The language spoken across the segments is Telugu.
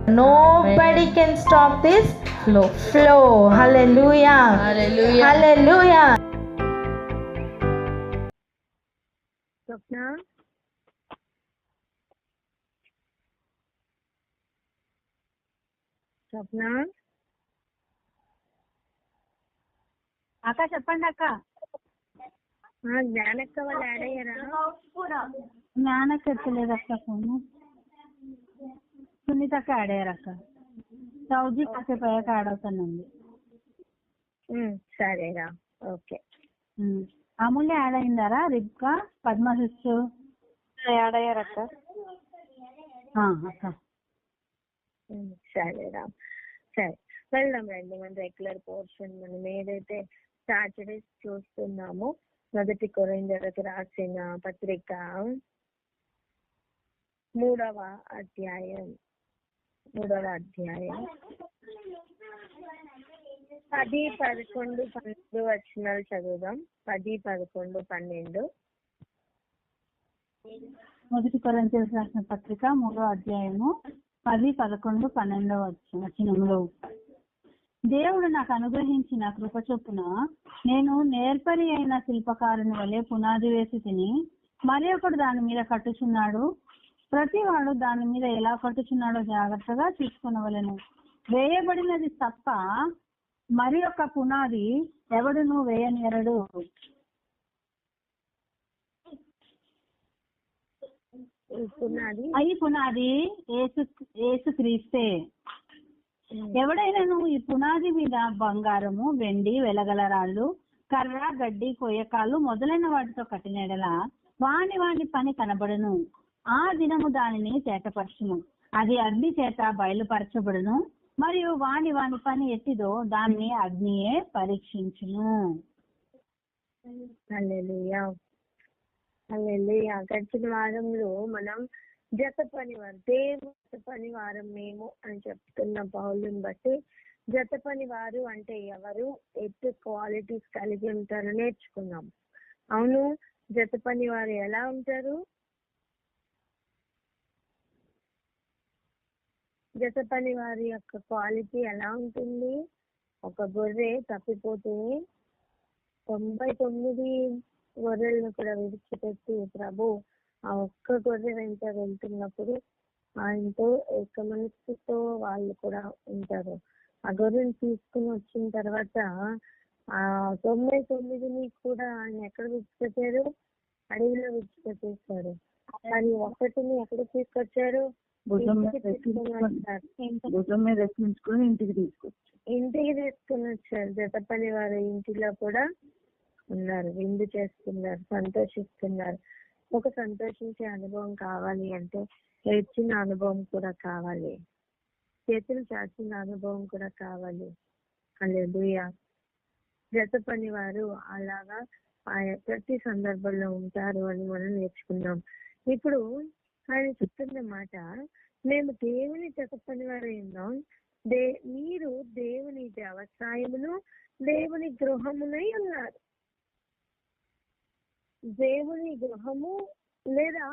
Nobody can stop this flow. Hallelujah. Hallelujah. Hallelujah. స్వప్న స్వప్న అక్క చెప్పండి అక్క. జ్ఞానక్క వాళ్ళు యాడ్ అయ్యారా? జ్ఞానక్క ఎత్తలేదు అక్క ఫోను. సునీతక్క యాడ్ అయ్యారు అక్క. సౌజీ కాసేపు అయ్యాక యాడ్ అవుతానండి. సరేరా, ఓకే. అమూల్య యాడ్ అయిందారా? రిబ్కా, పద్మ సిస్టర్ యాడ్ అయ్యారు అక్క. అక్క సరేరా, సరే వెళ్దాం రండి. మన రెగ్యులర్ పోర్షన్ మనం ఏదైతే సాటర్డేస్ చూస్తున్నామో, మొదటి కొరింథీయులకు రాసిన పత్రిక 3వ అధ్యాయం 10, 11, 12 వచనాలు చదువుదాం. 10, 11, 12. మొదటి కొరింథీయులకు రాసిన పత్రిక 3వ అధ్యాయము 10, 11, 12 వచనములు. దేవుడు నాకు అనుగ్రహించిన కృప చొప్పున నేను నేర్పరి అయిన శిల్పకారుని వలె పునాది వేసి తిని, మరి ఒకడు దాని మీద కట్టుచున్నాడు. ప్రతి వాడు దాని మీద ఎలా కట్టుచున్నాడో జాగ్రత్తగా చూసుకునవలెను. వేయబడినది తప్ప మరి ఒక పునాది ఎవడును వేయనేరడు. ఈ పునాది యేసు క్రీస్తే. ఎవడైనాను ఈ పునాది మీద బంగారము, వెండి, వెలగల రాళ్ళు, కర్ర, గడ్డి, కొయ్యకాలు మొదలైన వాటితో కట్టిన ఎడల వాని పని కనబడును. ఆ దినము దానిని తేటపరచును. అది అగ్ని చేత బయలుపరచబడును. మరియు వాని పని ఎట్టిదో దాన్ని అగ్నియే పరీక్షించును. హల్లెలూయా, హల్లెలూయా. గడిచిన వారంలో మనం జత పనివారు, దేవుని పనివారం మేము అని చెప్తున్న పౌలుని బట్టి, జత పనివారు అంటే ఎవరు, ఎటు క్వాలిటీస్ కలిగి ఉంటారో నేర్చుకున్నాం. అవును, జత పనివారు ఎలా ఉంటారు? జత పనివారి యొక్క క్వాలిటీ ఎలా ఉంటుంది? ఒక గొర్రె తప్పిపోతే 99 గొర్రెలను కూడా విడిచిపెట్టి ప్రభు ఆ ఒక్క గొర్రె వెంట వెళ్తున్నప్పుడు ఆయనతో ఏక మనస్సుతో వాళ్ళు కూడా ఉంటారు. ఆ గొర్రెని తీసుకుని వచ్చిన తర్వాత ఆ 99ని కూడా ఆయన ఎక్కడ విడిచిపెట్టారు? అడవిలో విడిచిపెట్టేశారు. కానీ ఒక్కటిని ఎక్కడ తీసుకొచ్చారు? ఇంటికి తీసుకుని వచ్చారు. జత పని వారు ఇంటిలో కూడా ఉన్నారు, విందు చేస్తున్నారు, సంతోషిస్తున్నారు. ఒక సంతోషించే అనుభవం కావాలి అంటే ఏడ్చిన అనుభవం కూడా కావాలి, చేతులు చాచిన అనుభవం కూడా కావాలి. హల్లెలూయా. జత పని వారు అలాగా ప్రతి సందర్భంలో ఉంటారు అని మనం నేర్చుకున్నాం. ఇప్పుడు ఆయన చెప్తున్న మాట, మేము దేవుని జత పని వారు ఉన్నాం. మీరు దేవుని వ్యవసాయమును దేవుని గృహమునై ఉన్నారు. దేవుని గృహము లేదా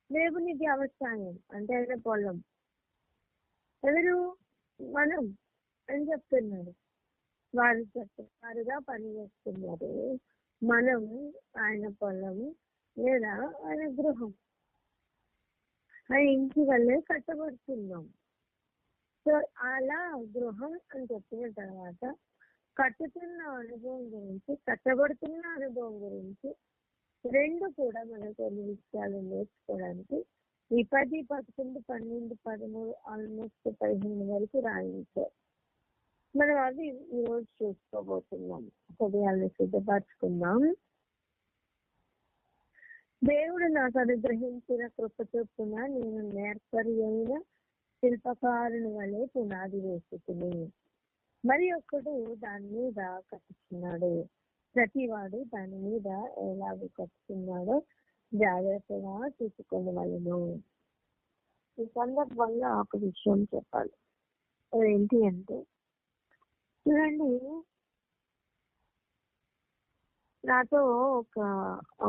దేవుని వ్యవసాయం అంటే ఆయన పొలం. ఎవరు? మనం అని చెప్తున్నారు. వారు వారుగా పనిచేస్తున్నారు. మనం ఆయన పొలము లేదా ఆయన గృహం, ఆయన ఇంటి వల్లే కట్టబడుతున్నాం. సో అలా గృహం అని చెప్పిన తర్వాత కట్టుతున్న అనుభవం గురించి, కట్టబడుతున్న అనుభవం గురించి రెండు కూడా మనం కొన్ని విషయాలు నేర్చుకోవడానికి ఈ 10, 11, 12, 13 ఆల్మోస్ట్ 15 వరకు రాయించారు. మనం అవి ఈరోజు చూసుకోబోతున్నాం. హృదయాలను సిద్ధపరచుకుందాం. దేవుడు నాకు అనుగ్రహించిన కృప చొప్పున నేను నేర్పరి అయిన శిల్పకారుని వలె పునాది వేసుకుని, మరి ఒకడు దాని మీద కట్టుచున్నాడు. ప్రతివాడు దాని మీద ఎలాగో కట్టుకున్నాడో జాగ్రత్తగా చూసుకోవలను. ఈ సందర్భంగా ఒక విషయం చెప్పాలి. ఏంటి అంటే, చూడండి, నాతో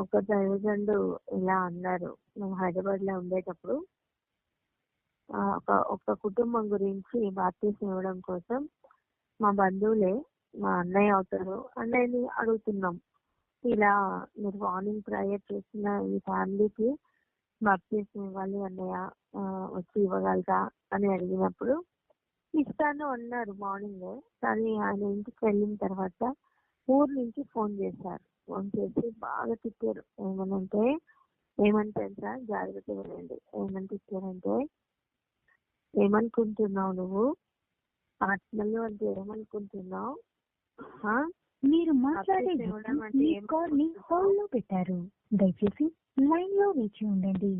ఒక దైవజనుడు ఇలా అన్నారు. మేము హైదరాబాద్ లో ఉండేటప్పుడు ఒక కుటుంబం గురించి బాప్తీసం ఇవ్వడం కోసం మా బంధువులే, మా అన్నయ్య అవుతారు, అన్నయ్యని అడుగుతున్నాం. ఇలా మీరు మార్నింగ్ ప్రేయర్ చేసిన ఈ ఫ్యామిలీకి బాప్తీసం ఇవ్వాలి అన్నయ్య, వచ్చి ఇవ్వగలరా అని అడిగినప్పుడు ఇస్తాను అన్నారు మార్నింగ్. కానీ ఆయన ఇంటికి వెళ్ళిన తర్వాత ఊరు నుంచి ఫోన్ చేశారు. ఫోన్ చేసి బాగా తిట్టారు. ఏమని తెలుసా, జాగ్రత్త వినండి. ఏమని తిట్టారంటే, ఏమనుకుంటున్నావు నువ్వు, ఆత్మలు అంటే ఏమనుకుంటున్నావు, మీరు మాట్లాడే వ్యక్తి మీ కాల్ ని హోల్డ్ లో పెట్టారు, దయచేసి लाइन लो नीचे ఉండండి।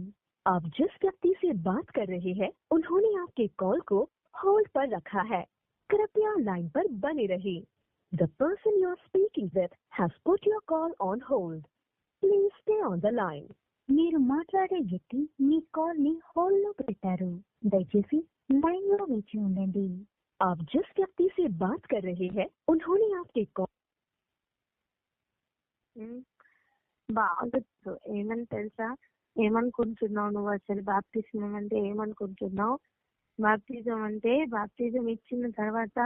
आप जिस व्यक्ति से बात कर रहे हैं उन्होंने आपके कॉल को होल्ड पर रखा है, कृपया लाइन पर बने रहिए। The person you are speaking with has put your call on hold. Please stay on the line. మీరు మాట్లాడే వ్యక్తి మీ కాల్ ని హోల్డ్ లో పెట్టారు, దయచేసి लाइन लो नीचे ఉండండి। आप जिस व्यक्ति से बात कर रहे हैं उन्होंने आपके कॉल బాగా ఏమని తెలుసా, ఏమనుకుంటున్నావు నువ్వు, అసలు బాప్తిజం అంటే ఏమనుకుంటున్నావు, బాప్తిజం ఇచ్చిన తర్వాత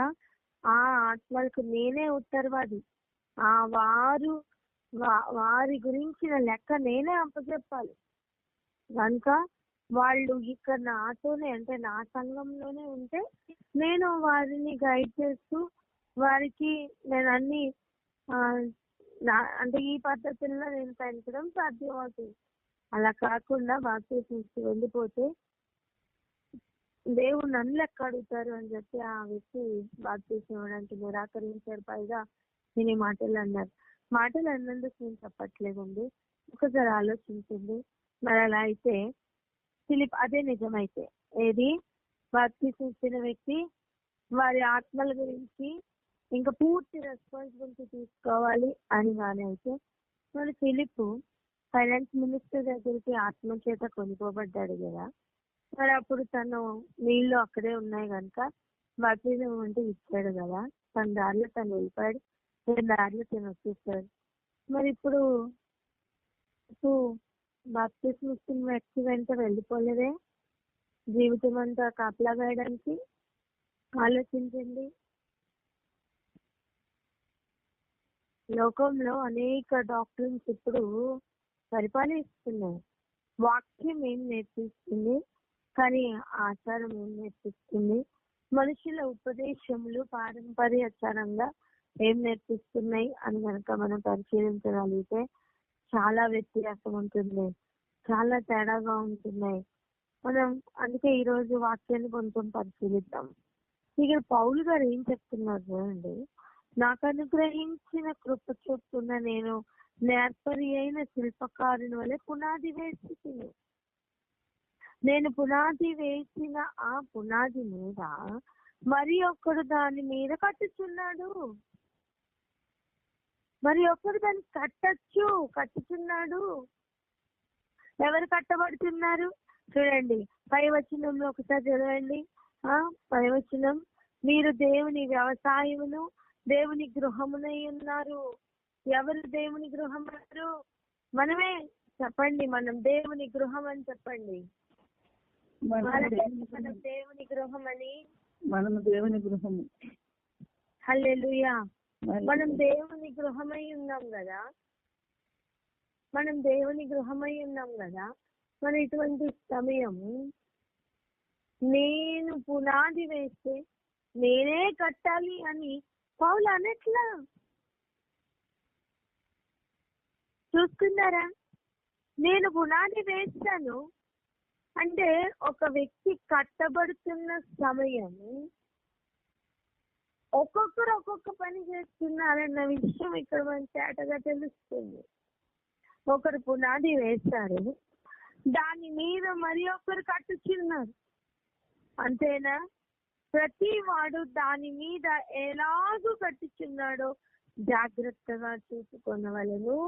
ఆ ఆత్మలకు నేనే ఉత్తరవాది, వారి గురించిన లెక్క నేనే అప్పచెప్పాలి. కనుక వాళ్ళు ఇక్కడ నాతోనే, అంటే నా సంఘంలోనే ఉంటే నేను వారిని గైడ్ చేస్తూ వారికి నేను అన్ని అంటే ఈ పద్ధతుల్లో నేను పెంచడం సాధ్యమవుతుంది. అలా కాకుండా బాప్తిజం ఇచ్చి వెళ్ళిపోతే దేవుడు నన్ను లెక్క అడుగుతారు అని చెప్పి ఆ వ్యక్తి బాప్తిజం ఇవ్వడానికి నిరాకరించారు. పైగా నేను ఈ మాటలు అన్నందుకు నేను చెప్పట్లేదండి, ఒకసారి ఆలోచించండి. మరి అలా అయితే ఫిలిప్ అదే నిజమైతే ఏది, బాప్తిజం ఇచ్చిన వ్యక్తి వారి ఆత్మల గురించి ఇంకా పూర్తి రెస్పాన్సిబిలిటీ తీసుకోవాలి అని కానీ అయితే, మరి ఫిలిప్ ఫైనాన్స్ మినిస్టర్ దగ్గరికి ఆత్మ చేత కొనుక్కోబడ్డాడు కదా, మరి అప్పుడు తను నీళ్ళు అక్కడే ఉన్నాయి కనుక బాప్తిజం అంటే ఇచ్చాడు కదా, తన దారిలో తను వెళ్ళిపోయాడు, తన దారిలో తను వచ్చేసాడు. మరి ఇప్పుడు బాప్తిజం ఇచ్చిన వ్యక్తి వెంట వెళ్ళిపోలేదే, జీవితం అంతా కాపలా వేయడానికి. ఆలోచించండి. లోకంలో అనేక డాక్టర్స్ ఇప్పుడు పరిపాలిస్తున్నాయి. వాక్యం ఏం నేర్పిస్తుంది, కానీ ఆచారం ఏం నేర్పిస్తుంది, మనుషుల ఉపదేశములు పారంపర్యాచారంగా ఏం నేర్పిస్తున్నాయి అని కనుక మనం పరిశీలించగలిగితే చాలా వ్యత్యాసం ఉంటుంది, చాలా తేడాగా ఉంటున్నాయి. మనం అందుకే ఈ రోజు వాక్యాన్ని కొంచెం పరిశీలిద్దాం. ఇక్కడ పౌలు గారు ఏం చెప్తున్నారు చూడండి, నాకు అనుగ్రహించిన కృప చొప్పున నేను నేర్పరి అయిన శిల్పకారుని వలె పునాది వేస్తున్నాను. నేను పునాది వేసిన ఆ పునాది మీద మరి ఒకడు దాని మీద కట్టుచున్నాడు, మరి ఒకడు దాన్ని కట్టుచున్నాడు. ఎవరు కట్టబడుతున్నారు చూడండి, పై వచనంలో ఒకసారి చదవండి. పై వచనం, మీరు దేవుని వ్యవసాయమును దేవుని గృహమునై ఉన్నారు. ఎవరు దేవుని గృహం అన్నారు? మనమే. చెప్పండి, మనం దేవుని గృహం అని చెప్పండి. మనం దేవుని గృహం అని. మనము దేవుని గృహము. హల్లెలూయా. మనం దేవుని గృహమై ఉన్నాం కదా, మరి ఇటువంటి సమయం నేను పునాది వేస్తే నేనే కట్టాలి అని పౌలు అనట్లా. చూస్తున్నారా, నేను పునాది వేస్తాను అంటే ఒక వ్యక్తి కట్టబడుతున్న సమయం ఒక్కొక్కరు ఒక్కొక్క పని చేస్తున్నారన్న విషయం ఇక్కడ మన తేటగా తెలుస్తుంది. ఒకరు పునాది వేస్తారు, దాని మీద మరి ఒకరు కట్టుచున్నారు. అంతేనా? ప్రతి వాడు దాని మీద ఎలాగూ కట్టుచున్నాడో జాగ్రత్తగా చూసుకొనవలెను.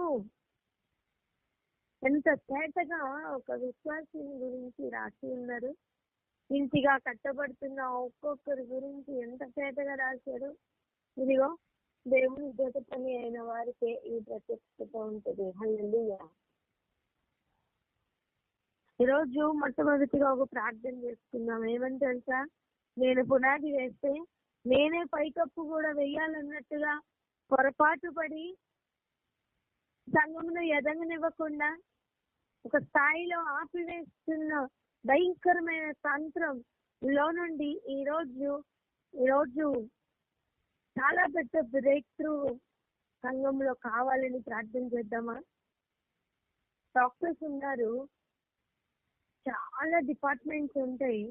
ఎంత తేటగా ఒక విశ్వాసిని గురించి రాసి ఉన్నారు. ఇంటిగా కట్టబడుతున్న ఒక్కొక్కరి గురించి ఎంత తేటగా రాశారు. ఇదిగో దేవుని జత పని అయిన వారికే ఈ ప్రత్యక్షత ఉంటుంది. హల్లెలూయా. ఈరోజు మొట్టమొదటిగా ఒక ప్రార్థన చేసుకుందాం. ఏమని తెలుసా? నేను పునాది వేస్తే నేనే పైకప్పు కూడా వెయ్యాలన్నట్టుగా పొరపాటు పడి సంఘమును ఎదగనివ్వకుండా ఒక స్థాయిలో ఆపివేస్తున్న భయంకరమైన తంత్రం లో నుండి ఈరోజు చాలా పెద్ద బ్రేక్ త్రూ సంఘంలో కావాలని ప్రార్థన చేద్దామా? డాక్టర్స్ ఉన్నారు, చాలా డిపార్ట్మెంట్స్ ఉంటాయి.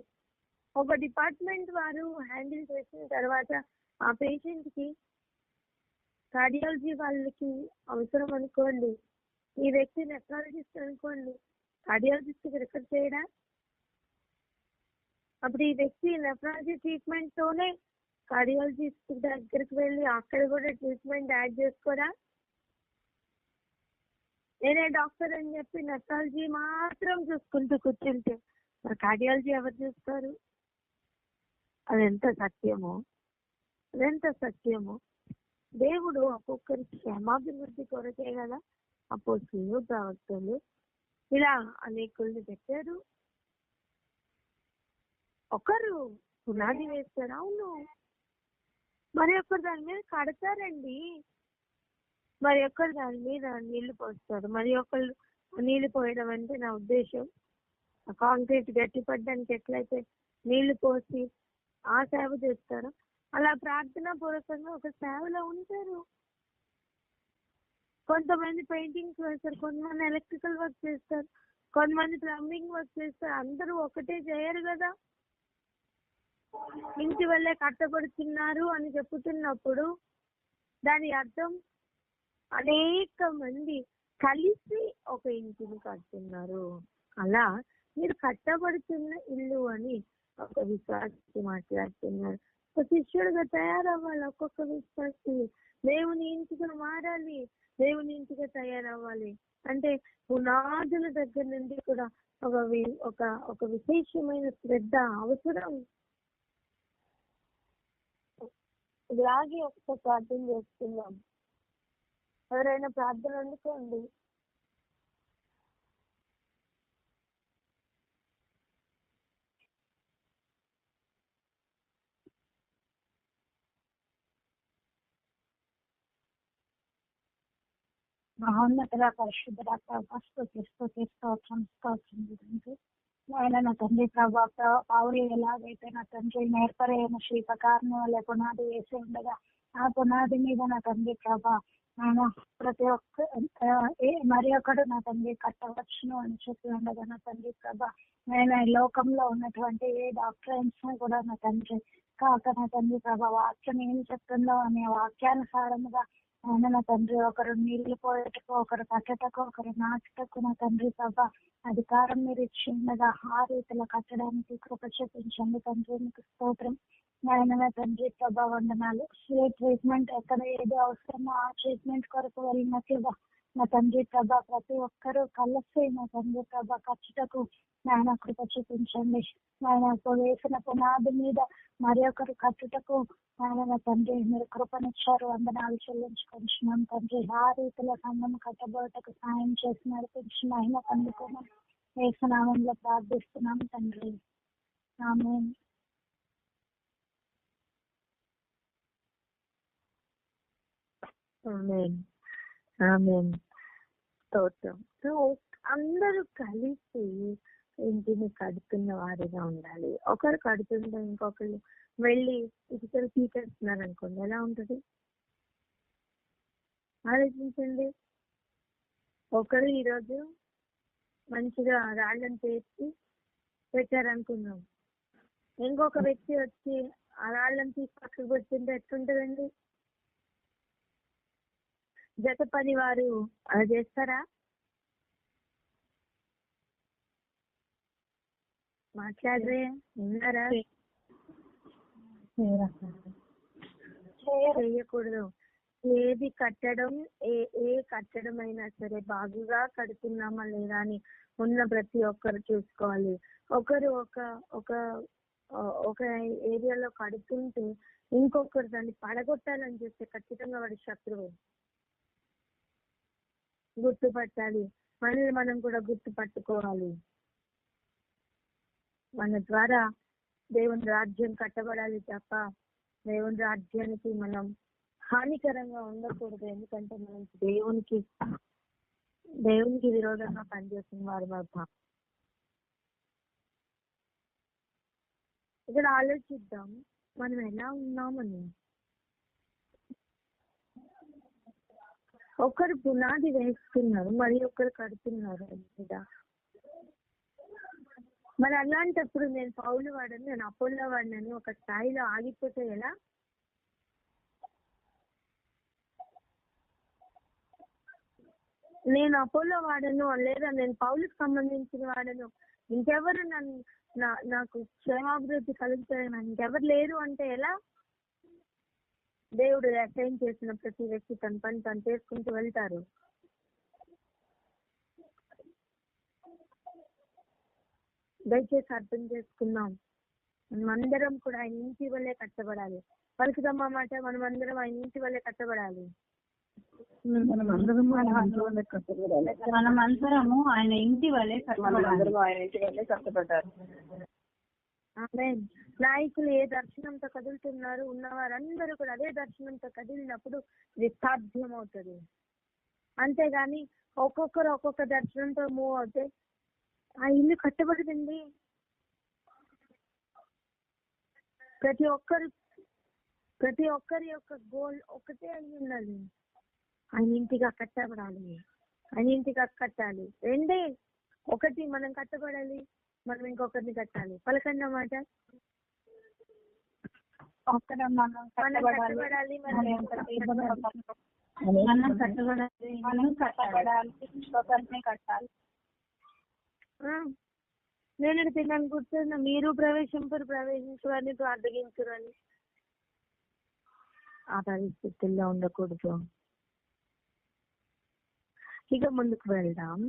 ఒక డిపార్ట్మెంట్ వారు హ్యాండిల్ చేసిన తర్వాత ఆ పేషెంట్ కి కార్డియాలజీ వాళ్ళకి అవసరం అనుకోండి, ఈ వ్యక్తి నెఫ్రాలజిస్ట్ అనుకోండి, కార్డియాలజిస్ట్ కి రిఫర్ చేయడా? అప్పుడు ఈ వ్యక్తి నెఫ్రాలజీ ట్రీట్మెంట్ తోనే కార్డియాలజిస్ట్ దగ్గరికి వెళ్ళి అక్కడ కూడా ట్రీట్మెంట్ యాడ్ చేసుకోరా? నేనే డాక్టర్ అని చెప్పి నెఫ్రాలజీ మాత్రం చూసుకుంటూ కూర్చుంటే మరి కార్డియాలజీ ఎవరు చూస్తారు? అదెంత సత్యమో దేవుడు ఒక్కొక్కరికి క్షేమాభివృద్ధి కొరకే కదా అపోస్తలులు, ప్రవక్తలు ఇలా అనేకుల్ని పెట్టారు. ఒకరు పునాది వేస్తారు, అవును, మరి ఒకరు దాని మీద కడతారండి, మరి ఒకరు దాని మీద నీళ్లు పోస్తారు, మరి ఒకళ్ళు నీళ్లు పోయడం అంటే నా ఉద్దేశం కాంక్రీట్ గట్టిపడడానికి ఎట్లయితే నీళ్లు పోసి ఆ సేవ చేస్తారో అలా ప్రార్థనా పూర్వకంగా ఒక సేవలో ఉంటారు. కొంతమంది పెయింటింగ్స్ వేస్తారు, కొంతమంది ఎలక్ట్రికల్ వర్క్ చేస్తారు, కొంతమంది ప్లంబింగ్ వర్క్ చేస్తారు. అందరూ ఒకటే చేయరు కదా. ఇంటి వల్లే కట్టబడుతున్నారు అని చెప్పుతున్నప్పుడు దాని అర్థం అనేక మంది కలిసి ఒక ఇంటిని కడుతున్నారు. అలా మీరు కట్టబడుతున్న ఇల్లు అని ఒక విశ్వాసి మాట్లాడుతున్నారు. ఒక శిష్యుడిగా తయారవ్వాలి. ఒక్కొక్క విశ్వాసి దేవుని ఇంటిగా మారాలి, దేవుని ఇంటిగా తయారవ్వాలి అంటే పునాదుల దగ్గర నుండి కూడా ఒక విశేషమైన శ్రద్ధ అవసరం. ఇలాగే ఒక ప్రార్థన చేస్తున్నాం. ఎవరైనా ప్రార్థన అందుకోండి. మహోన్నతుల పరిశుద్ధ ఆయన నా తండ్రి ప్రభా పౌరి ఎలాగైతే నా తండ్రి నేర్పరైన శిల్పకారును వాళ్ళ పునాది వేసి ఉండగా ఆ పునాది మీద నా తండ్రి ప్రభా ఆయన ప్రతి ఒక్క మరి ఒకడు నా తండ్రి కట్టవచ్చును అని చెప్పి ఉండగా నా తండ్రి ప్రభా నేను లోకంలో ఉన్నటువంటి ఏ డాక్టర్స్ కూడా నా తండ్రి కాక నా తండ్రి ప్రభా వాక్యం ఏం చెప్తుందో అనే వాక్యానుసారముగా ఆయన నా తండ్రి ఒకరు నీళ్లు పోయేటకు, ఒకరు కట్టటకు, ఒకరు నాటుటకు నా తండ్రి ప్రభా అధికారం మీరు ఇచ్చిండగా ఆ రీతిలో కట్టడానికి కృప చూపించండి తండ్రి. మీకు స్తోత్రం. ఆయన నా తండ్రి ప్రభా వందనాలు. ఏ ట్రీట్మెంట్ ఎక్కడ ఏది అవసరమో ఆ ట్రీట్మెంట్ కొరకు వెళ్ళినట్లుగా నా తండ్రి ప్రభా ప్రతి ఒక్కరూ కలిసి నా తండ్రి ప్రభా ఖర్చుటకు నాయన కృప చూపించండి. ఆయన వేసిన పునాది మీద మరి ఒకరు కట్టుటకు ఆయన నా తండ్రి మీరు కృపనిచ్చారు. వందనాలు చెల్లించుకుంటున్నాం తండ్రి. ఆ రీతిలో సంఘం కట్టబోటకు సాయం చేసి నడిపించిన ఆయన అందుకోమని యేసునామంలో ప్రార్థిస్తున్నాం తండ్రి. ఆమేన్. స్తోత్రం. సో అందరూ కలిసి ఇంటిని కడుతున్న వారిగా ఉండాలి. ఒకరు కడుతుంటే ఇంకొకరు వెళ్ళి ఇటుకలు పీకేస్తున్నారు అనుకోండి, ఎలా ఉంటుంది ఆలోచించండి. ఒకరు ఈరోజు మంచిగా రాళ్ళని పేర్చి పెట్టారనుకున్నాం, ఇంకొక వ్యక్తి వచ్చి ఆ రాళ్ళని తీసి పక్కకు పెడుతుంటే ఎట్లుంటదండి? జత పని వారు అలా చేస్తారా? మాట్లాడరే, ఉన్నారా? చేయకూడదు. ఏది కట్టడం ఏ కట్టడం అయినా సరే బాగుగా కడుతున్నామా లేదా అని ఉన్న ప్రతి ఒక్కరు చూసుకోవాలి. ఒకరు ఒక ఏరియాలో కడుతుంటే ఇంకొకరు దాన్ని పడగొట్టాలని చూస్తే ఖచ్చితంగా వాడి శత్రువు. గుర్తుపట్టాలి, మనల్ని మనం కూడా గుర్తుపట్టుకోవాలి. మన ద్వారా దేవుని రాజ్యం కట్టబడాలి తప్ప దేవుని రాజ్యానికి మనం హానికరంగా ఉండకూడదు. ఎందుకంటే మనం దేవునికి విరోధంగా పనిచేస్తున్న వారు అవుతాం. ఇక్కడ ఆలోచిద్దాం మనం ఎలా ఉన్నామని. ఒకరు పునాది వేస్తున్నారు, మరి ఒకరు కడుతున్నారు మీద. మరి అలాంటప్పుడు నేను పౌలు వాడని, నేను అపోల్లో వాడినని ఒక స్థాయిలో ఆగిపోతే ఎలా? నేను అపోల్లో వాడను లేదా నేను పౌలుకు సంబంధించిన వాడను, ఇంకెవరు నాకు క్షేమాభివృద్ధి కలుగుతాయని ఇంకెవరు లేరు అంటే ఎలా? దేవుడు అసైన్ చేసిన ప్రతి వ్యక్తి తన పని తను చేసుకుంటూ వెళ్తారు. దయచేసి అర్థం చేసుకుందాం. మనమందరం కూడా ఆయన ఇంటి వల్లే కట్టబడాలి. పలుకుదమ్మా మాట, మనమందరం ఆయన ఇంటి వల్లే కట్టబడాలి. మనమందరము ఆయన ఇంటి వల్లే కట్టబడాలి. మనమందరము ఆయన ఇంటి వల్లే కట్టబడ్డారు. ఆమేన్. నాయకులు ఏ దర్శనంతో కదులుతున్నారు, ఉన్నవారందరూ కూడా అదే దర్శనంతో కదిలినప్పుడు ఇది సాధ్యం అవుతుంది. అంతేగాని ఒక్కొక్కరు ఒక్కొక్క దర్శనంతో మూవ్ అవుతే ఆ ఇల్లు కట్టబడుతుంది. ప్రతి ఒక్కరి యొక్క గోల్ ఒకటే అయి ఉండాలి, ఆయన ఇంటిగా కట్టబడాలి, ఆయన ఇంటిగా కట్టాలి. రెండే, ఒకటి మనం కట్టబడాలి, మనం ఇంకొకరిని కట్టాలి. పలకండి అన్నమాట. మనం కట్టబడాలి, ఇంకొకరిని కట్టాలి. నేను తిన్నాను కూర్చున్నా, మీరు ప్రవేశించువారిని ప్రార్థించురు అని. ఆ పరిస్థితుల్లో ఉండకూడదు. ఇక ముందుకు వెళ్దాం.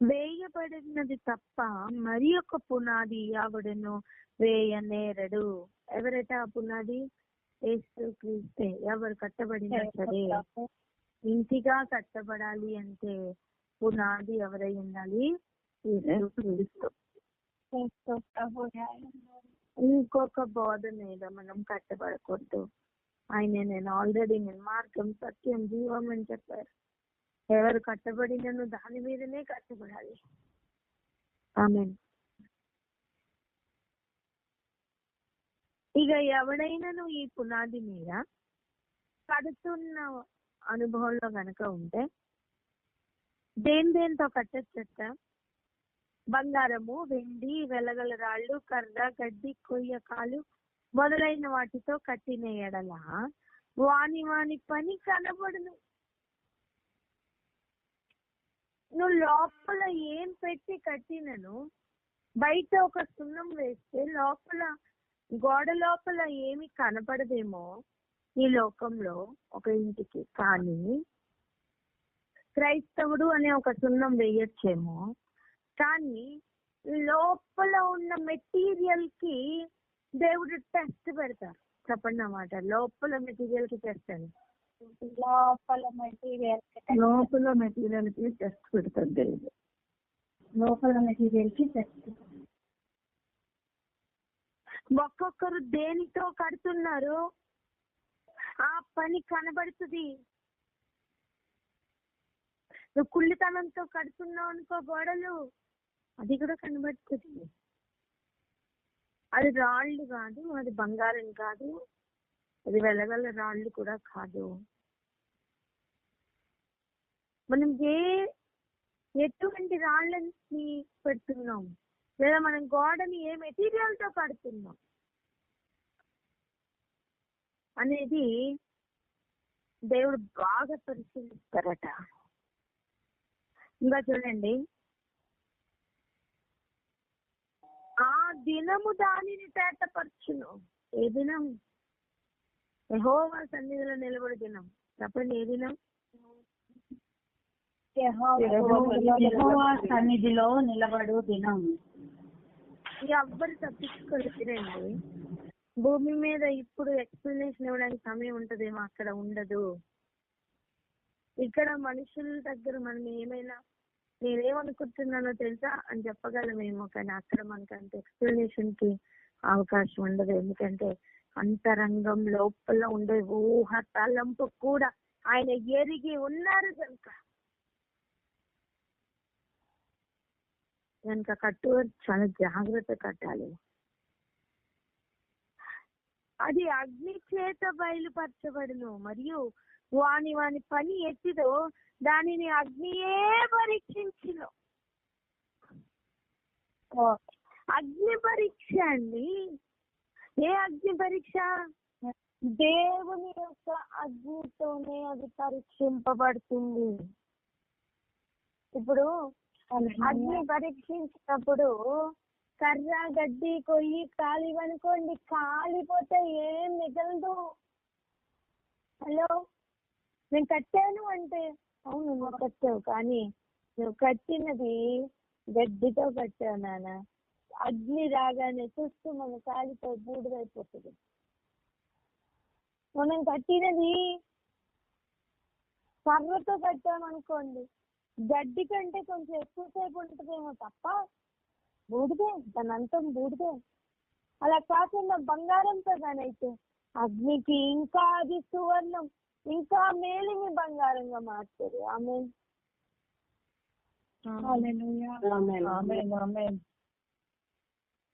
వేయబడినది తప్ప మరి ఒక పునాది ఎవడును వేయనేరడు. ఎవరైతే ఆ పునాది? యేసుక్రీస్తే. ఎవరు కట్టబడినా సరే ఇంటిగా కట్టబడాలి అంటే పునాది ఎవరై ఉండాలి? యేసుక్రీస్తు. ఇంకొక బోధ మీద మనం కట్టబడకూడదు. నేను ఆల్రెడీ మార్గం, సత్యం, జీవం అని చెప్పారు. ఎవరు కట్టబడినను దాని మీదనే కట్టబడాలి. ఆమేన్. ఇక ఎవడైనాను ఈ పునాది మీద కడుతున్న అనుభవంలో కనుక ఉంటే దేంతో కట్టచ్చట? బంగారము, వెండి, వెలగల రాళ్ళు, కర్ర, గడ్డి, కొయ్య కాలు మొదలైన వాటితో కట్టిన ఎడల వాని పని కనబడును. నువ్వు లోపల ఏం పెట్టి కట్టినను, బయట ఒక సున్నం వేస్తే లోపల గోడ లోపల ఏమి కనపడదేమో ఈ లోకంలో ఒక ఇంటికి. కానీ క్రైస్తవుడు అనే ఒక సున్నం వేయొచ్చేమో, కానీ లోపల ఉన్న మెటీరియల్ కి దేవుడు టెస్ట్ పెడతారు. చెప్పండి అన్నమాట. లోపల మెటీరియల్ కి టెస్ట్ అని. లోపల మెటీరియల్ కి టెస్ట్ పెడతారు దేవుడు. లోపల మెటీరియల్ కి టెస్ట్. ఒక్కొక్కరు దేనితో కడుతున్నారు ఆ పని కనబడుతుంది. నువ్వు కుళ్ళితనంతో కడుతున్నావు అనుకో గోడలు, అది కూడా కనబడుతుంది. అది రాళ్ళు కాదు, అది బంగారం కాదు, అది వెలగల రాళ్ళు కూడా కాదు. మనం ఎటువంటి రాళ్ళని పెడుతున్నాం, లేదా మనం గోడని ఏ మెటీరియల్ తో కడుతున్నాం అనేది దేవుడు బాగా పరిశీలిస్తారట. ఇంకా చూడండి, ఆ దినము దానిని తేటపరచును. ఏ దినం? యెహోవా సన్నిధిలో నిలబడి దినం. చెప్పండి, ఏ దినం? యెహోవా సన్నిధిలో నిలబడు దినం. ఎవ్వరు తప్పించుకోలేరండి. భూమి మీద ఇప్పుడు ఎక్స్ప్లెనేషన్ ఇవ్వడానికి సమయం ఉంటదేమో, అక్కడ ఉండదు. ఇక్కడ మనుషుల దగ్గర మనం ఏమైనా నేనేమనుకుంటున్నానో తెలుసా అని చెప్పగలమేమో, కానీ అక్కడ మనకి అంత ఎక్స్ప్లెనేషన్ కి అవకాశం ఉండదు. ఎందుకంటే అంతరంగం లోపల ఉండే ఊహ తలంపు కూడా ఆయన ఎరిగి ఉన్నారు కనుక కట్టు చాలా జాగ్రత్త కట్టాలి. అది అగ్ని చేత బయలుపరచబడును, మరియు వాని పని ఎట్టిదో దానిని అగ్నియే పరీక్షించును. అగ్ని పరీక్ష అండి. ఏ అగ్ని పరీక్ష? దేవుని యొక్క అగ్నితోనే అది పరీక్షింపబడుతుంది. ఇప్పుడు అగ్ని పరీక్షించినప్పుడు కర్ర గడ్డి కొయ్యి కాలివనుకోండి, కాలిపోతే ఏం మిగలదు. హలో, నేను కట్టాను అంటే అవును నువ్వు కట్టావు, కానీ నువ్వు కట్టినది గడ్డితో కట్టావు నాన్న. అగ్ని రాగానే చూస్తూ మనం కాలితో బూడిదైపోతుంది. మనం కట్టినది కర్రతో కట్టామనుకోండి, గడ్డి కంటే కొంచెం ఎక్కువసేపు ఉంటుందేమో తప్ప బూడిదే, దాని అంతం బూడిదే. అలా కాకుండా బంగారంతో కానైతే అగ్నికి ఇంకా అది సువర్ణం, ఇంకా మేలిమి బంగారంగా మార్చారు. ఆమేన్.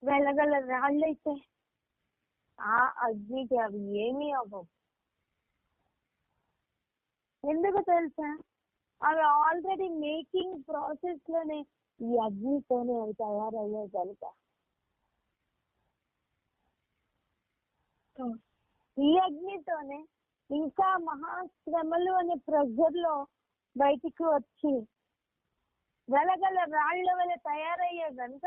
వెళ్ళగల రాళ్ళైతే ఆ అగ్నికి అవి ఏమీ అవ్వవు. ఎందుకు తెలుసా? అవి ఆల్రెడీ మేకింగ్ ప్రాసెస్ లోనే ఈ అగ్నితోనే అవి తయారయ్యాయి కనుక. ఈ అగ్నితోనే ఇంకా మహాశ్రమలు అనే ప్రెజర్ లో బయటికి వచ్చి వెలగల రాళ్ల వల్ల తయారయ్యే కనుక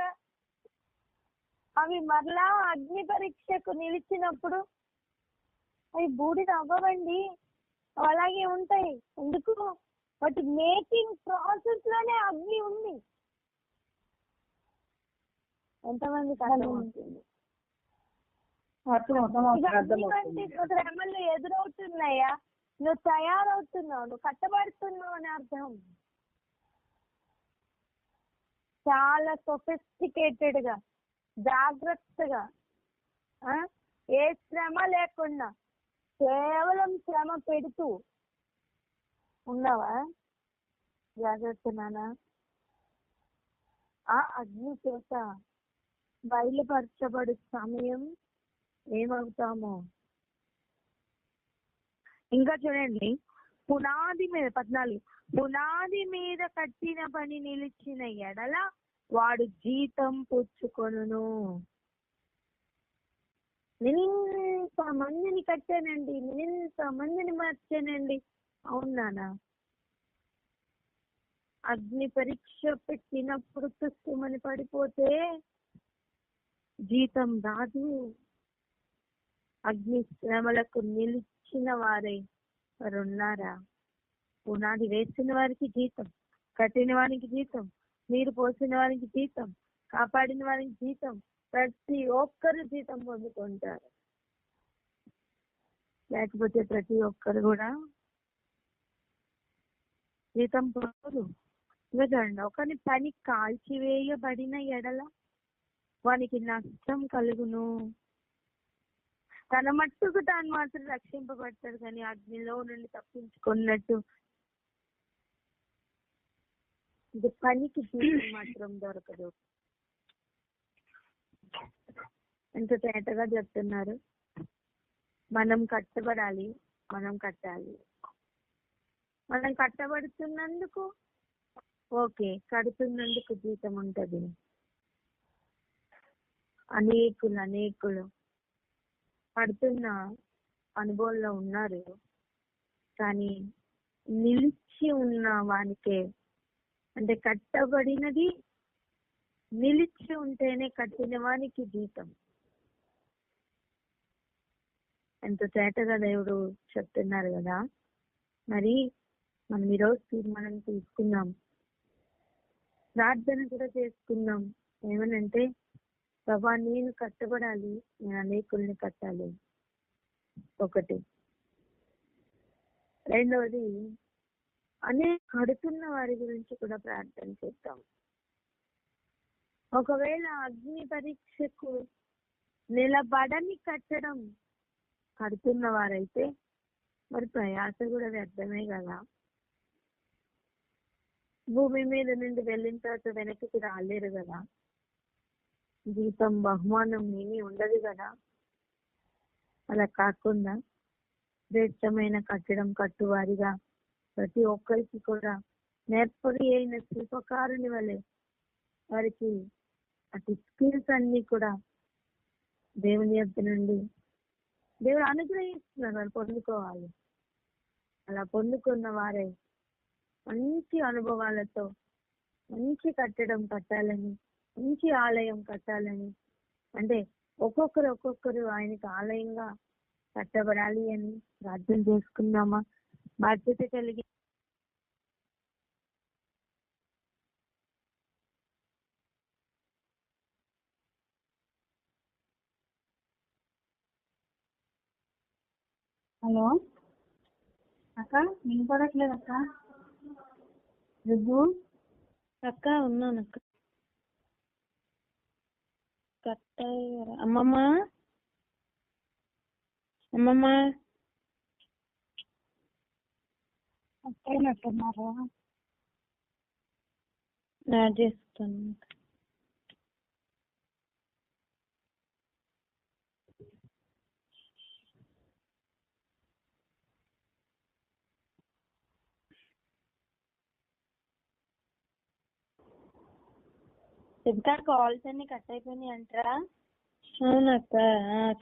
అవి మరలా అగ్ని పరీక్షకు నిలిచినప్పుడు అవి బూడిద అవ్వవండి, అలాగే ఉంటాయి. ఎందుకు? వాటి మేకింగ్ ప్రాసెస్ లోనే అగ్ని ఉంది. ఎంతమందికి అర్థమవుతుంది? శ్రమలు ఎదురవుతున్నాయా? నువ్వు తయారవుతున్నావు, నువ్వు కట్టబడుతున్నావు అని అర్థం. చాలా సొఫిస్టికేటెడ్ గా, జాగ్రత్తగా, ఏ శ్రమ లేకుండా కేవలం శ్రమ పెడుతూ ఉన్నావా? జాగ్రత్త నానా. ఆ అగ్ని చేత బయలుపరచబడు సమయం ఏమవుతామో. ఇంకా చూడండి, పునాది మీద 14, పునాది మీద కట్టిన పని నిలిచిన ఎడల వాడు జీతం పుచ్చుకొనును. నేనింత మందిని కట్టానండి, నేనింత మందిని మార్చానండి. అవునానా? అగ్ని పరీక్ష పెట్టినప్పుడు తుస్సుమని పడిపోతే జీతం రాదు. అగ్ని శ్రమలకు నిలిచిన వారే వారున్నారా? పునాది వేసిన వారికి జీతం, కట్టిన వారికి జీతం, నీరు పోసిన వారికి జీతం, కాపాడిన వారికి జీతం, ప్రతి ఒక్కరు జీతం పొందుకుంటారు. లేకపోతే ప్రతి ఒక్కరు కూడా జీతం పొందరు. ఇంకా చూడండి, ఒకని పని కాల్చివేయబడిన ఎడల వానికి నష్టం కలుగును. తన మట్టుకు తాను మాత్రం రక్షింపబడతాడు, కానీ అగ్నిలో నుండి తప్పించుకున్నట్టు ఇది పనికి జీతం మాత్రం దొరకదు. ఎంత తేటగా చెప్తున్నారు. మనం కట్టబడాలి, మనం కట్టాలి. మనం కట్టబడుతున్నందుకు ఓకే, కడుతున్నందుకు జీతం ఉంటది. అనేకులు పడుతున్న అనుభవంలో ఉన్నారు, కానీ నిలిచి ఉన్న వానికే, అంటే కట్టబడినది నిలిచి ఉంటేనే కట్టిన వానికి జీతం. ఎంత చేతగా దేవుడు చెప్తున్నారు కదా. మరి మనం ఈరోజు తీర్మానం తీసుకున్నాం, ప్రార్థన కూడా చేసుకున్నాం. ఏమనంటే, ప్రభా నేను కట్టబడాలి, నేను అనేకుల్ని కట్టాలి. ఒకటి. రెండవది, అనే కడుతున్న వారి గురించి కూడా ప్రార్థన చేద్దాం. ఒకవేళ అగ్ని పరీక్షకు నిలబడని కట్టడం కడుతున్న వారైతే మరి ప్రయాస కూడా వ్యర్థమే కదా. భూమి మీద నుండి వెళ్ళిన తర్వాత వెనక్కి రాలేరు కదా. జీతం బహుమానం ఏమీ ఉండదు కదా. అలా కాకుండా శ్రేష్టమైన కట్టడం కట్టువారిగా ప్రతి ఒక్కరికి కూడా నేర్పరి అయిన శిల్పకారుని వలె వారికి అటు స్కిల్స్ అన్ని కూడా దేవుని యొద్ద నుండి దేవుడు అనుగ్రహిస్తున్నారు, వారు పొందుకోవాలి. అలా పొందుకున్న వారే మంచి అనుభవాలతో మంచి కట్టడం కట్టాలని, మంచి ఆలయం కట్టాలని, అంటే ఒక్కొక్కరు ఆయనకి ఆలయంగా కట్టబడాలి అని ప్రార్థన చేసుకుందామా? బాధ్యత కలిగి హలో అక్క, వినపడట్లేదు అక్క. రుబ్బు అక్క ఉన్నానక్క. కట్ అమ్మమ్మ అమ్మమ్మ అక్కనట్టున్నారా? యాడ్ చేస్తాను. ఇంకా కాల్స్ అన్ని కట్ అయిపోయినాయి అంటారా? అవునక్క,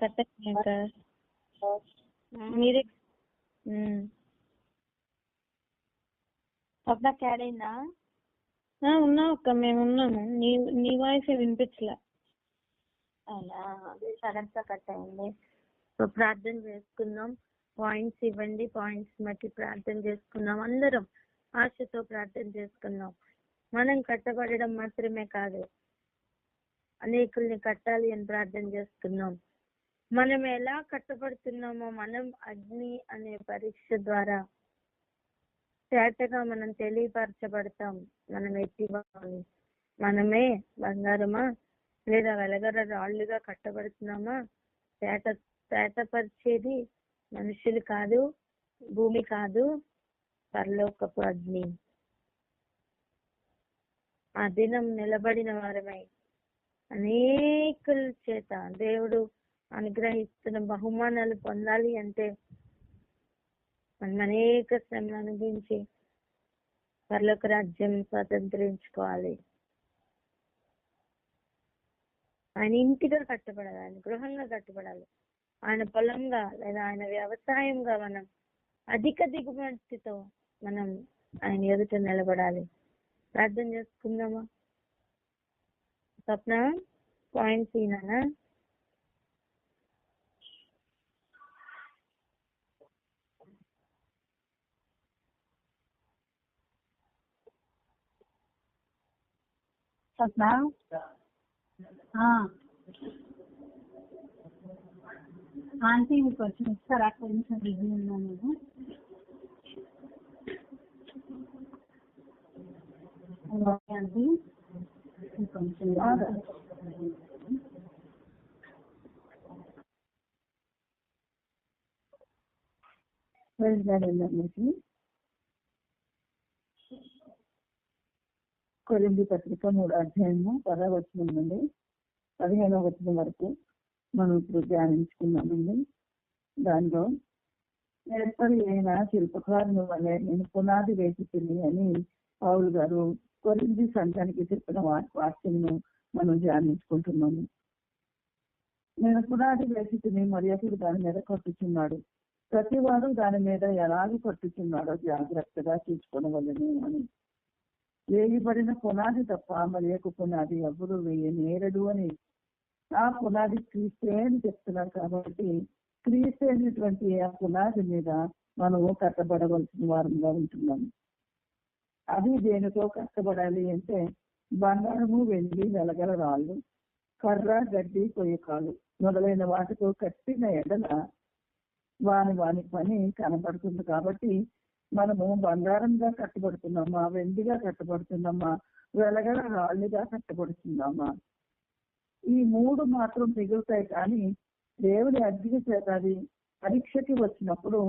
కట్ అయిపోయినాక మీరే పక్కకి యాడ్ అయిందా? ఉన్నావు అక్క, మేము ఉన్నాము. నీ వాయిస్ వినిపించలే. అవునా, అదే సడన్ గా కట్ అయింది. సో ప్రార్థన చేసుకుందాం. పాయింట్స్ ఇవ్వండి, పాయింట్స్ బట్టి ప్రార్థన చేసుకుందాం. అందరం ఆశతో ప్రార్థన చేసుకుందాం. మనం కట్టబడడం మాత్రమే కాదు, అనేకుల్ని కట్టాలి అని ప్రార్థన చేస్తున్నాం. మనం ఎలా కట్టబడుతున్నామో మనం అగ్ని అనే పరీక్ష ద్వారా తేటగా మనం తెలియపరచబడతాం. మనం ఎత్తివ్వాలి, మనమే బంగారమా లేదా వెలగర రాళ్ళుగా కట్టబడుతున్నామా? తేటపరిచేది మనుషులు కాదు, భూమి కాదు, పరలోకపు అగ్ని. ఆ దినం నిలబడిన వారమై అనేకుల చేత దేవుడు అనుగ్రహిస్తున్న బహుమానాలు పొందాలి అంటే మనం అనేక శ్రమలు అనుభవించి పరలోక రాజ్యం స్వతంత్రించుకోవాలి. ఆయన ఇంటిగా కట్టబడాలి, ఆయన గృహంగా కట్టబడాలి, ఆయన పొలంగా లేదా ఆయన వ్యవసాయంగా మనం అధిక దిగుమతితో మనం ఆయన ఎదుట నిలబడాలి. ప్రార్థన చేసుకుందామా? స్వప్న పాయింట్స్ ఈయన ఆంటీ మీకు వచ్చి ఇస్తారా? కొంచెం బిజీ ఉన్నాను నేను. ఓకే ఆంటీ, కొంచెం కొరింథీ పత్రిక 3వ అధ్యాయము 10వ వచనం నుండి 15వ వచనం వరకు మనం ఇప్పుడు ధ్యానించుకున్నామండి. దానిలో నేర్పరి అయిన శిల్పకారుని వలె నేను పునాది వేసి అని పౌలు గారు కొరింథీ సంఘానికి చెప్పిన వాక్యంను మనం ధ్యానించుకుంటున్నాము. నేను పునాది వేసి మరి అతడు దాని మీద కట్టుచున్నాడు, ప్రతివాడు దాని మీద ఎలాగ కట్టుచున్నాడో జాగ్రత్తగా చూసుకోవలను అని. వేయబడిన పునాది తప్ప మరి యొక్క పునాది ఎవరు వేయనేరడు అని. ఆ పునాది క్రీస్తే అని చెప్తున్నారు. కాబట్టి క్రీస్తే అనేటువంటి ఆ పునాది మీద మనము కట్టబడవలసిన వారంగా ఉంటున్నాము. అది దేనితో కట్టబడాలి అంటే బంగారము, వెండి, వెలగల రాళ్ళు, కర్ర, గడ్డి, కొయ్యకాలు మొదలైన వాటితో కట్టిన ఎడల వాని పని కనబడుతుంది. కాబట్టి మనము బంగారంగా కట్టబడుతున్నామా, వెండిగా కట్టబడుతున్నామా, వెలగల రాళ్ళుగా కట్టబడుతున్నామా? ఈ 3 మాత్రం మిగులుతాయి. కానీ దేవుని అగ్ని చేత అది పరీక్షకి వచ్చినప్పుడు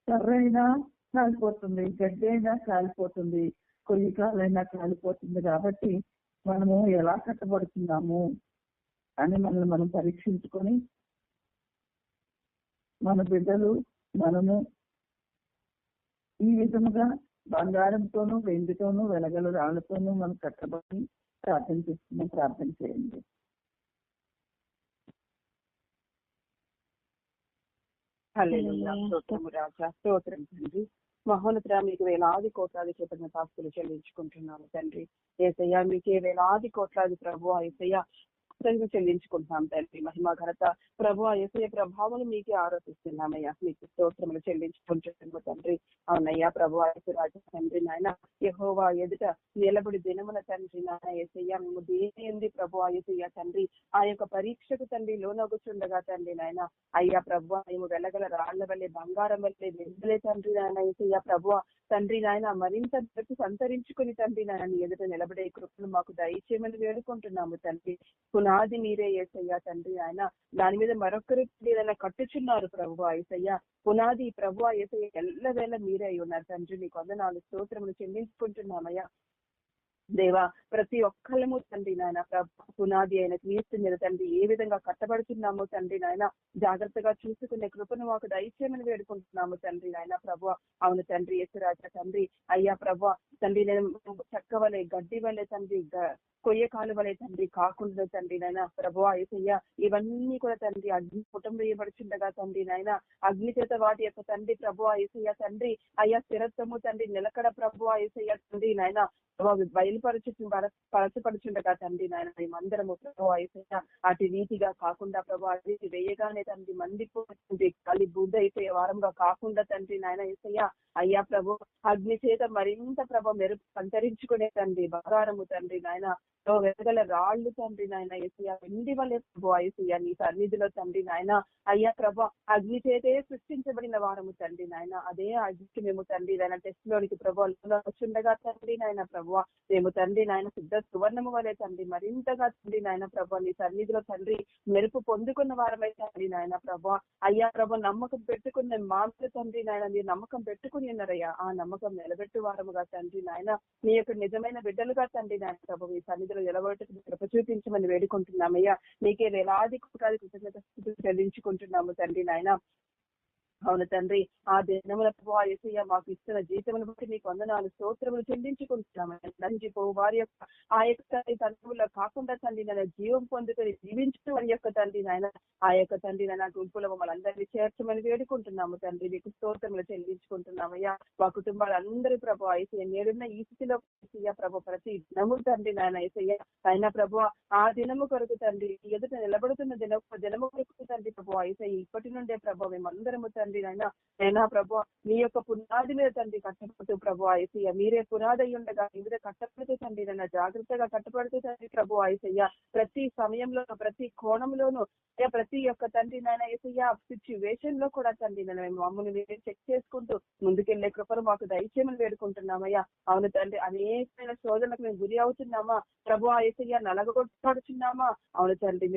కర్రైనా కాలిపోతుంది, గడ్డి అయినా కాలిపోతుంది, కొయ్యకాలైనా కాలిపోతుంది. కాబట్టి మనము ఎలా కట్టబడుతున్నాము అని మనల్ని మనం పరీక్షించుకొని మన బిడ్డలు మనము ఈ విధముగా బంగారంతోనూ వెండితోనూ వెలగల రాళ్లతోనూ మనం కట్టబడి ప్రార్థన చేస్తున్నాం. ప్రార్థన చేయండి. హల్లెలూయా. స్తోత్రము రాజా, స్తోత్రం తండ్రి. మహోన్నతుడా, మీకు వేలాది కోట్లాది చేపట్టిన తాస్తులు చెల్లించుకుంటున్నాము తండ్రి. యేసయ్యా, మీకే వేలాది కోట్లాది ప్రభువా యేసయ్యా చెల్లించుకుంటున్నాం తండ్రి. మహిమ ఘనత ప్రభువా యేసయ్య ప్రభావం మీకే ఆరోపిస్తున్నామయ్యా. మీకు స్తోత్రములు చెల్లించుకుంటున్నాము తండ్రి. అవునయ్యా ప్రభువా యేసురాజు తండ్రి నాయన, యెహోవా ఎదుట నిలబడి దినమున తండ్రి నాయన యేసయ్యా, మేము దేని ప్రభువా యేసయ్య తండ్రి ఆ యొక్క పరీక్షకు తండ్రి లోనగుచుండగా తండ్రి నాయన అయ్యా ప్రభువా, మేము వెళ్ళగల రాళ్ల వల్లే, బంగారం వల్లే, వెంటలే తండ్రి నాయన యేసయ్యా ప్రభువా తండ్రి నాయన మరింత సంతరించుకుని తండ్రి నాయన ఎదుట నిలబడే కృపను మాకు దయచేయమని వేడుకుంటున్నాము తండ్రి. పునాది మీరే యేసయ్యా తండ్రి ఆయన, దాని మీద మరొకరు ఏదైనా కట్టుచున్నారు ప్రభువా యేసయ్యా. పునాది ప్రభువా యేసయ్య ఎల్లవేళ మీరే అయి ఉన్నారు తండ్రి. నీకు వందనాలు స్తోత్రములు చెల్లించుకుంటున్నామయ్యా. దేవా, ప్రతి ఒక్కళ్ళము తండ్రి నాయన పునాది అయిన క్రీస్తు మీద తండ్రి ఏ విధంగా కట్టబడుతున్నామో తండ్రి నాయన జాగ్రత్తగా చూసుకునే కృపను మాకు దయచేయమని వేడుకుంటున్నాము తండ్రి నాయన ప్రభువా. అవును తండ్రి యేసురాజా తండ్రి అయ్యా ప్రభువా తండ్రి, నేను చెక్క వలె, గడ్డి వలె తండ్రి, కొయ్య కాలు వలె తండ్రి కాకుండా తండ్రి నాయన ప్రభువా యేసయ్య ఇవన్నీ కూడా తండ్రి అగ్ని పుటం వేయబడుచుండగా తండ్రి నాయన అగ్ని చేత వాటి యొక్క తండ్రి ప్రభువా యేసయ్య తండ్రి అయ్యా స్థిరత్వము తండ్రి నిలకడ ప్రభువా యేసయ్య తండ్రి నాయన పరచపడుచుండగా తండ్రి నాయన మేమందరము ప్రభువా యేసయ్య అటు రీతిగా కాకుండా ప్రభా అటు వేయగానే తండ్రి మండిపోతుంది కాలి బుద్ధ అయిపోయే వారంగా కాకుండా తండ్రి నాయన యేసయ్య అయ్యా ప్రభు అగ్ని చేత మరింత ప్రభ మెరుపు సంతరించుకునే తండ్రి బంగారము తండ్రి నాయన వెలగల రాళ్ళు తండ్రి నాయన యేసయ్య వెండి వలె ప్రభు యేసయ్య నీ సన్నిధిలో తండ్రి నాయన అయ్యా ప్రభ అగ్ని చేతే సృష్టించబడిన వారము తండ్రి నాయన అదే అగ్నికి మేము తండ్రి నాయన టెస్ట్ లోనికి ప్రభావం వచ్చుండగా తండ్రి నాయన ప్రభు మేము తండ్రి నాయన శుద్ధ సువర్ణము వలె తండ్రి మరింతగా తండ్రి నాయన ప్రభు నీ సన్నిధిలో తండ్రి మెరుపు పొందుకున్న వారమై తండ్రి నాయన ప్రభు అయ్యా ప్రభు నమ్మకం పెట్టుకున్న మామూలు తండ్రి నాయన మీరు నమ్మకం పెట్టుకుని ఉన్నారయ్యా. ఆ నమ్మకం నిలబెట్టు వారముగా తండ్రి నాయన మీ యొక్క నిజమైన బిడ్డలుగా తండ్రి నాయన ప్రభు మీ సన్నిధిలో నిలబెట్టుకు కృప చూపించమని వేడుకుంటున్నామయ్యా. మీకే వేలాది కృతజ్ఞత చెల్లించుకుంటున్నాము తండ్రి నాయన. అవును తండ్రి, ఆ దినముల ప్రభావ యేసయ్య మాకు ఇస్తున్న జీవితమును బట్టి మీకు వందనాలు స్తోత్రములు చెల్లించుకుంటున్నాము. నశించిపోవు వారి యొక్క ఆ యొక్క తండ్రి తనువులో కాకుండా తండ్రి నాయన జీవం పొందుకొని జీవించడం వారి యొక్క తండ్రి నాయన ఆ యొక్క తండ్రి నాయన గుంపులో మమ్మల్ని అందరినీ చేర్చమని వేడుకుంటున్నాము తండ్రి. మీకు స్తోత్రములు చెల్లించుకుంటున్నామయ్యా. మా కుటుంబాలందరూ ప్రభావ యేసయ్య నేడున్న ఈ స్థితిలో యేసయ్య ప్రభు ప్రతి దినము తండ్రి నాయన యేసయ్య ఆయన ప్రభు ఆ దినము కొరకు తండ్రి ఎదుట నిలబడుతున్న దినము కొరకు తండ్రి ప్రభు యేసయ్య ఇప్పటి నుండే ప్రభు మేమందరము తండ్రి నైనా ప్రభు మీ యొక్క పునాది మీద తండ్రి కట్టబడుతూ ప్రభు యేసయ్య మీరే పునాది అయి ఉండగా మీ మీద కట్టబడుతూ తండ్రి నైనా జాగ్రత్తగా కట్టబడుతూ తండ్రి ప్రభు యేసయ్య ప్రతి సమయంలో ప్రతి కోణంలోనూ ప్రతి ఒక్క తండ్రి నాయన యేసయ్య సిచ్యువేషన్ లో కూడా తండ్రి నేను మమ్మల్ని మీరే చెక్ చేసుకుంటూ ముందుకెళ్లే కృపను మాకు దయచేయమని వేడుకుంటున్నామయ్యా. అవును తండ్రి, అనేకమైన శోధనకు మేము గురి అవుతున్నామా ప్రభు యేసయ్య నలగొట్టబడుచున్నామా? అవును తండ్రి